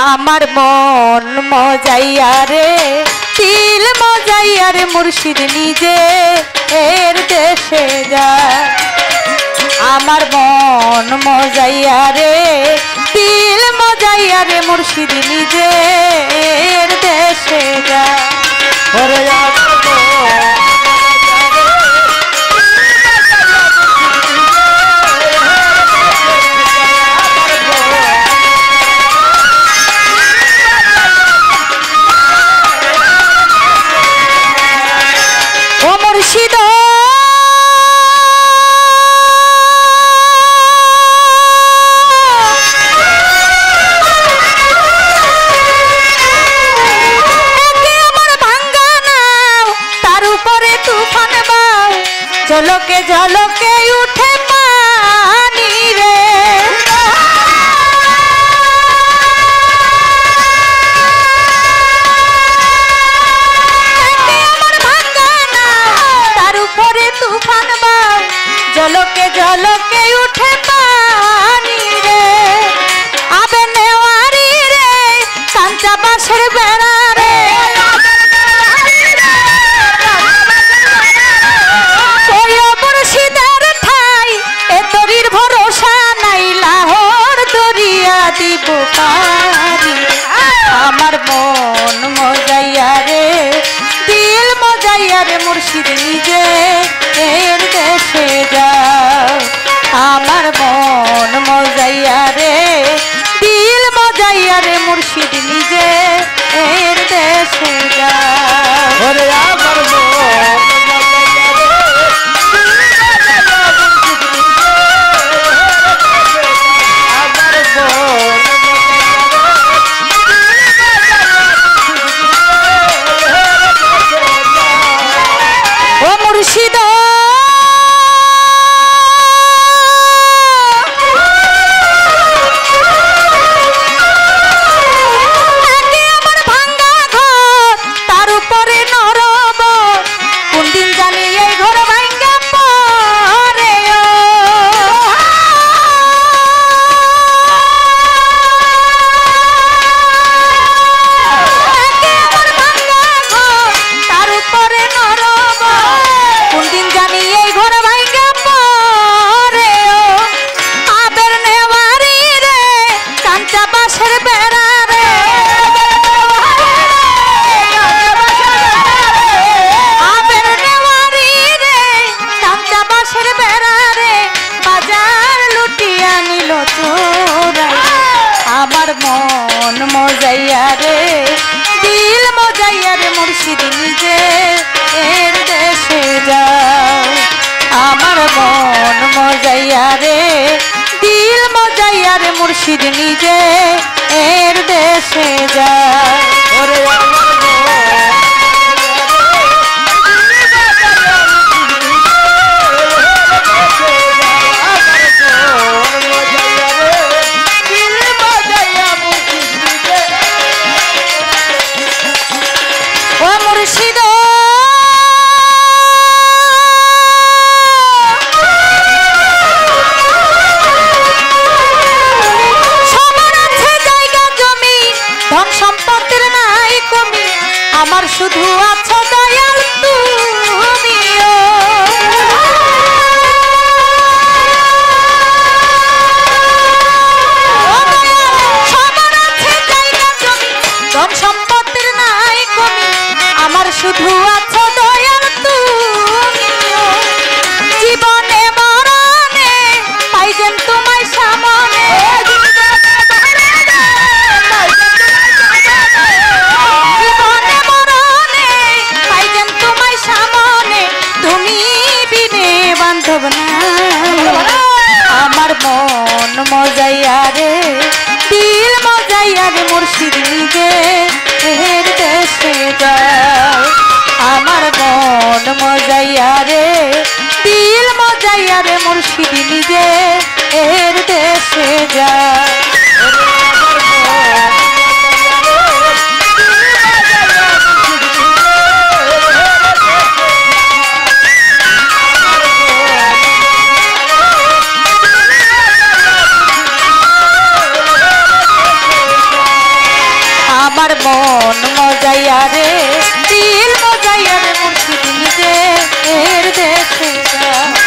আমার মন মজাইয়া রে দিল মজাইয়া রে মুর্শিদ নিজে এর দেশে যায়। আমার মন মজাইয়া রে দিল মজাইয়া রে মুর্শিদ নিজে এর দেশে যায়। ওরে আমার মুর্শিদ ঝলকে ঝলকে উঠে পানি রে আমার ভাঙ্গা না তার উপরে তুফান বাউ ঝলকে ঝলকে উঠে পানি রে আবে নেওয়ারি রে কাঞ্চা বাঁশের বেড়া রে আমার মন মজাইয়া রে দিল মজাইয়া রে মুর্শিদ নিজে এর দেশে যাও। আমার মন মজাইয়া রে দিল মজাইয়া রে মুর্শিদ নিজে এর দেশে যাও। ওরে আমার মুর্শিদ আমার ভাঙ্গা ঘর তার উপরে নরব কোন দিন জানি এই ঘর ভাঙ্গা পরে আমার ভাঙ্গা ঘর তার উপরে নরব কোন দিন জানি এই ঘর ভাঙ্গা পরে আবের নেওয়ারি রে কাঞ্চা বাঁশের বেড়া রে আবের নেওয়ারি রে কাঞ্চা বাঁশের বেড়া রে বাজার লুটিয়া নিল চোরাই। আমার মন মজাইয়া রে দিল মজাইয়া রে মুর্শিদ নিজে এর দেশে যাও। আমার মন মজাইয়া রে দিল মজাইয়া রে মুর্শিদ নিজে এর দেশে যাও। ওরে আমার মুর্শিদ সবার আছে জায়গা জমি ধন সম্পদের নাই কমি আমার শুধু আছো দয়াল তুমিও। সবার আছে জায়গা জমি ধন সম্পদের নাই কমি আমার শুধু আছো দয়াল তুমিও। জীবনে মরণে পাইবেন তোমায় সামনে জীবনে মরণে পাইবেন তোমায় সামনে তুমি বিনে বান্ধব না। আমার মন মজাইয়া রে দিল মজাইয়া রে মুর্শিদ নিজে এর দেশে যাও। আমার মন মজাইয়া রে দিল মজাইয়া রে মুর্শিদ নিজে এর দেশে যাও। মন মজাইয়া রে দিল মজাইয়া রে মুর্শিদ নিজের দেশে যা।